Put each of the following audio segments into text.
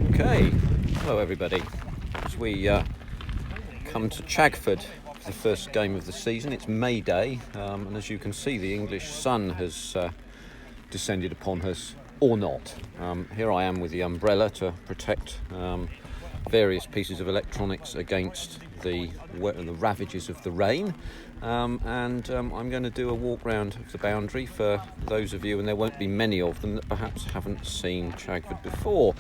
Okay, hello everybody. As we come to Chagford for the first game of the season, it's May Day, and as you can see, the English sun has descended upon us, or not. Here I am with the umbrella to protect various pieces of electronics against the ravages of the rain, and I'm going to do a walk round of the boundary for those of you, and there won't be many of them, that perhaps haven't seen Chagford before.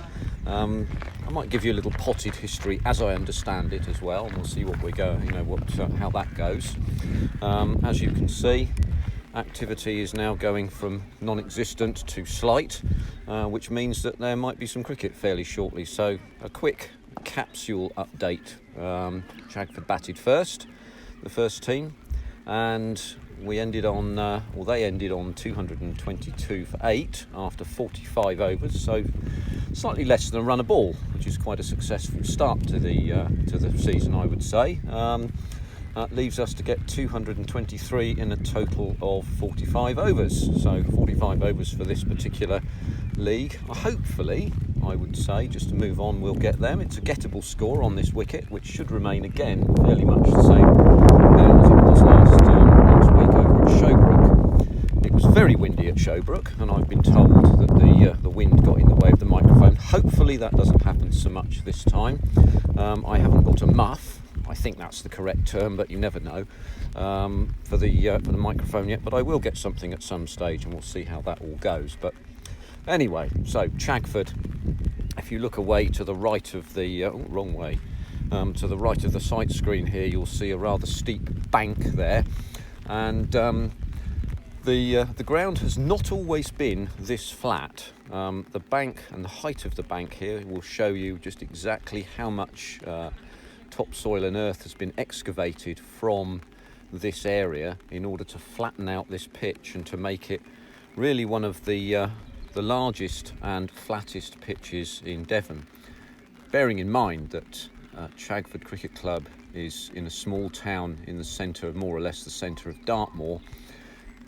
I might give you a little potted history as I understand it as well, and we'll see what we go, how that goes. As you can see, activity is now going from non-existent to slight, which means that there might be some cricket fairly shortly. So a quick capsule update. Chagford batted first, the first team, and we ended on, they ended on 222 for 8 after 45 overs, so slightly less than a run a ball, which is quite a successful start to the season, I would say. Leaves us to get 223 in a total of 45 overs. So 45 overs for this particular league. Hopefully, I would say, just to move on, we'll get them. It's a gettable score on this wicket, which should remain again fairly much the same now as it was last week over at Showbrook. It was very windy at Showbrook, and I've been told that the wind got in the way of the microphone. Hopefully that doesn't happen so much this time. I haven't got a muff. I think that's the correct term, but you never know, for the microphone yet. But I will get something at some stage, and we'll see how that all goes. But anyway, so Chagford, if you look away to the right of the wrong way, to the right of the sight screen here, you'll see a rather steep bank there, and the ground has not always been this flat. The bank and the height of the bank here will show you just exactly how much topsoil and earth has been excavated from this area in order to flatten out this pitch and to make it really one of the largest and flattest pitches in Devon. Bearing in mind that Chagford Cricket Club is in a small town in the centre, more or less the centre of Dartmoor,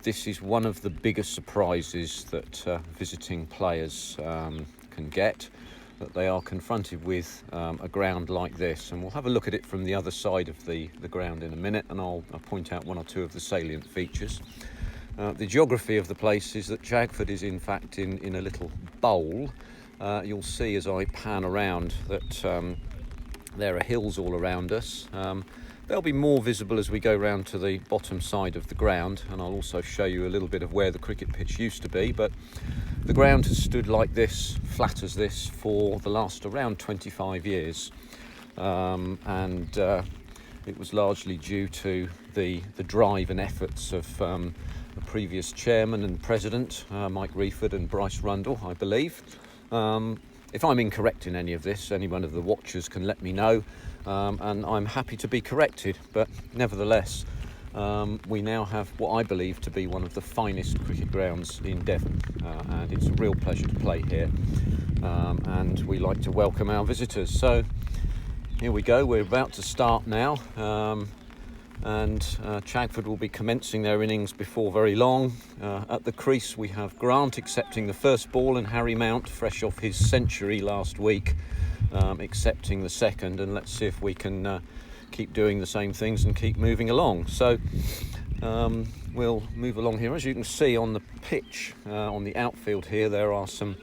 this is one of the biggest surprises that visiting players can get, that they are confronted with a ground like this. And we'll have a look at it from the other side of the ground in a minute, and I'll point out one or two of the salient features. The geography of the place is that Chagford is in fact in a little bowl. You'll see as I pan around that there are hills all around us. They'll be more visible as we go round to the bottom side of the ground, and I'll also show you a little bit of where the cricket pitch used to be. But the ground has stood like this, flat as this, for the last around 25 years, and it was largely due to the drive and efforts of the previous chairman and president, Mike Reeford and Bryce Rundle, I believe. If I'm incorrect in any of this, any one of the watchers can let me know, and I'm happy to be corrected. But nevertheless, we now have what I believe to be one of the finest cricket grounds in Devon, and it's a real pleasure to play here, and we like to welcome our visitors. So here we go, we're about to start now, and Chagford will be commencing their innings before very long. At the crease we have Grant accepting the first ball, and Harry Mount, fresh off his century last week, accepting the second, and let's see if we can keep doing the same things and keep moving along. So we'll move along here. As you can see on the pitch, on the outfield here, there are some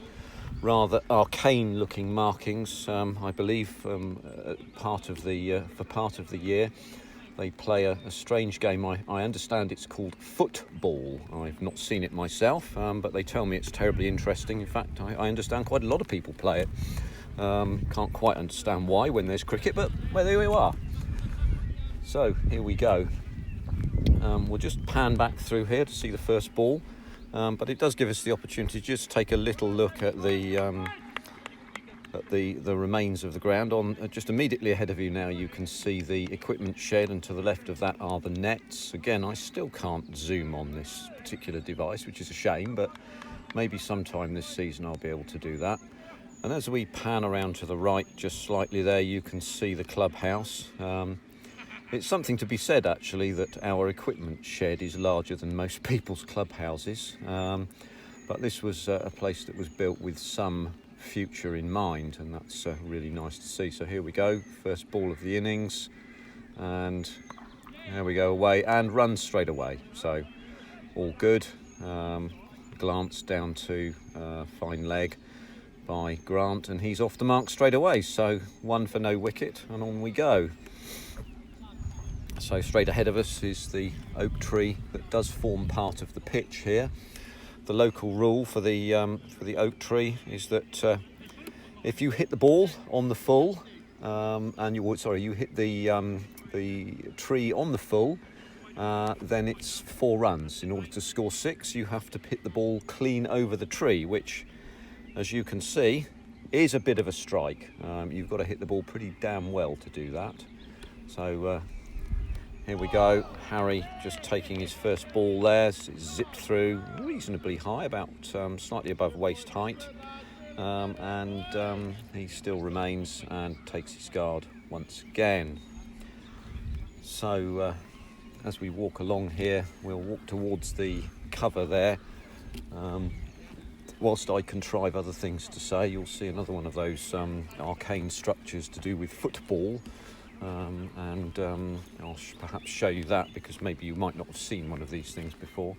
rather arcane looking markings. I believe for part of the year they play a strange game. I understand it's called football. I've not seen it myself, but they tell me it's terribly interesting. In fact, I understand quite a lot of people play it. Can't quite understand why when there's cricket, but well, there we are. So here we go. We'll just pan back through here to see the first ball, but it does give us the opportunity to just take a little look at the remains of the ground. On just immediately ahead of you now, you can see the equipment shed, and to the left of that are the nets. Again, I still can't zoom on this particular device, which is a shame, but maybe sometime this season I'll be able to do that. And as we pan around to the right just slightly there, you can see the clubhouse. It's something to be said, actually, that our equipment shed is larger than most people's clubhouses, but this was a place that was built with some future in mind, and that's really nice to see. So here we go, first ball of the innings, and there we go, away, and runs straight away, so all good. Glance down to fine leg by Grant, and he's off the mark straight away, so 1 for no wicket, and on we go. So straight ahead of us is the oak tree that does form part of the pitch here. The local rule for the oak tree is that if you hit the ball on the full, and you hit the tree on the full, then it's 4 runs. In order to score 6, you have to hit the ball clean over the tree, which, as you can see, is a bit of a strike. You've got to hit the ball pretty damn well to do that. So here we go. Harry just taking his first ball there. It's zipped through reasonably high, about slightly above waist height. And he still remains and takes his guard once again. So as we walk along here, we'll walk towards the cover there. Whilst I contrive other things to say, you'll see another one of those arcane structures to do with football. And I'll perhaps show you that, because maybe you might not have seen one of these things before.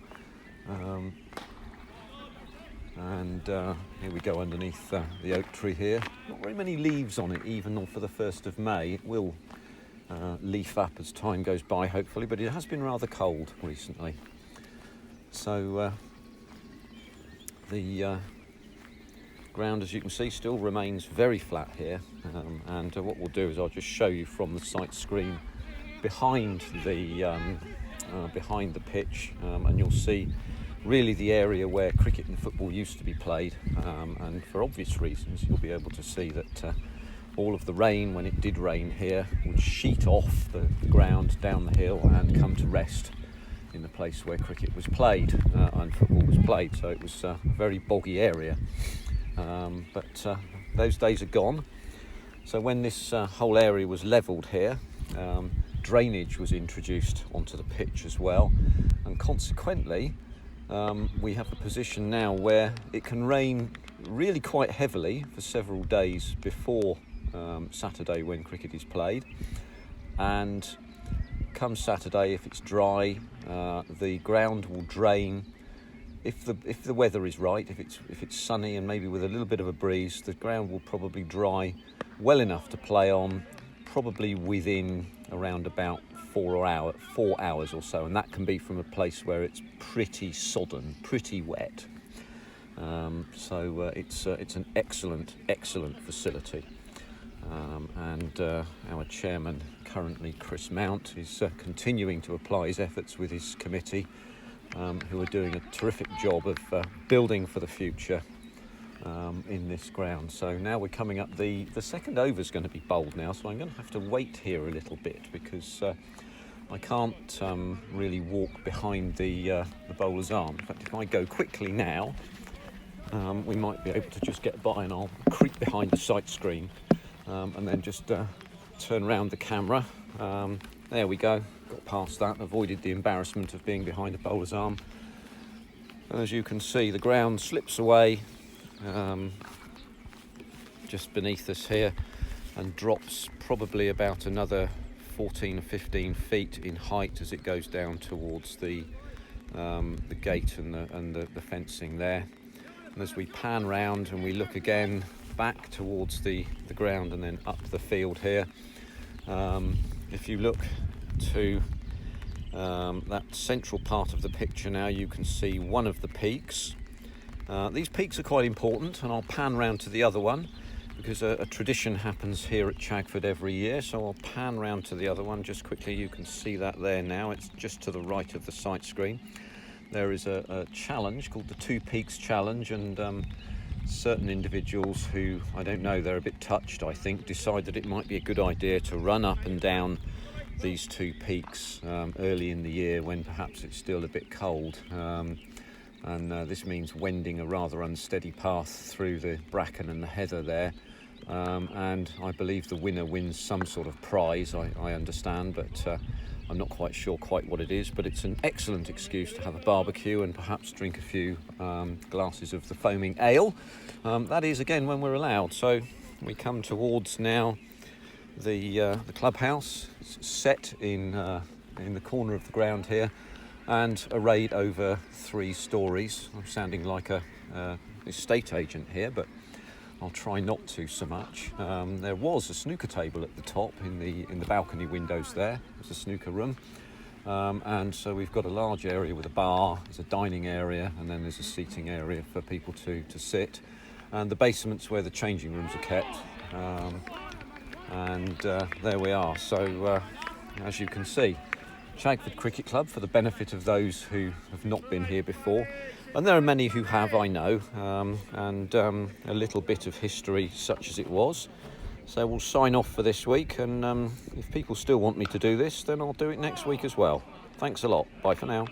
Here we go underneath the oak tree here. Not very many leaves on it, even for the 1st of May. It will leaf up as time goes by, hopefully, but it has been rather cold recently. So the ground, as you can see, still remains very flat here, and what we'll do is I'll just show you from the sight screen behind the pitch, and you'll see really the area where cricket and football used to be played, and for obvious reasons you'll be able to see that all of the rain, when it did rain here, would sheet off the ground down the hill and come to rest in the place where cricket was played and football was played. So it was a very boggy area. But those days are gone. So when this whole area was levelled here, drainage was introduced onto the pitch as well, and consequently we have a position now where it can rain really quite heavily for several days before Saturday when cricket is played, and come Saturday, if it's dry, the ground will drain. If the weather is right, if it's sunny and maybe with a little bit of a breeze, the ground will probably dry well enough to play on, probably within around about 4 hours or so, and that can be from a place where it's pretty sodden, pretty wet. So it's an excellent facility, and our chairman currently, Chris Mount, is continuing to apply his efforts with his committee, who are doing a terrific job of building for the future in this ground. So now we're coming up, the second over is going to be bowled now, so I'm going to have to wait here a little bit, because I can't really walk behind the bowler's arm. In fact, if I go quickly now, we might be able to just get by, and I'll creep behind the sight screen and then just turn around the camera. There we go, got past that, avoided the embarrassment of being behind a bowler's arm. And as you can see, the ground slips away just beneath us here and drops probably about another 14 or 15 feet in height as it goes down towards the gate and the fencing there. And as we pan round and we look again back towards the ground and then up the field here, if you look to that central part of the picture now, you can see one of the peaks. These peaks are quite important, and I'll pan round to the other one because a tradition happens here at Chagford every year. So I'll pan round to the other one just quickly. You can see that there now. It's just to the right of the sight screen. There is a challenge called the Two Peaks Challenge, and certain individuals who, I don't know, they're a bit touched, I think, decide that it might be a good idea to run up and down these two peaks early in the year when perhaps it's still a bit cold. And this means wending a rather unsteady path through the bracken and the heather there. And I believe the winner wins some sort of prize, I understand, but I'm not quite sure what it is, but it's an excellent excuse to have a barbecue and perhaps drink a few glasses of the foaming ale. That is, again, when we're allowed. So we come towards now the clubhouse. It's set in the corner of the ground here, and arrayed over 3 stories. I'm sounding like a estate agent here, but I'll try not to so much. There was a snooker table at the top in the balcony windows there. There's a snooker room, and so we've got a large area with a bar. There's a dining area, and then there's a seating area for people to sit. And the basement's where the changing rooms are kept. And there we are. So as you can see, Chagford Cricket Club, for the benefit of those who have not been here before. And there are many who have, I know, and a little bit of history such as it was. So we'll sign off for this week, and if people still want me to do this, then I'll do it next week as well. Thanks a lot. Bye for now.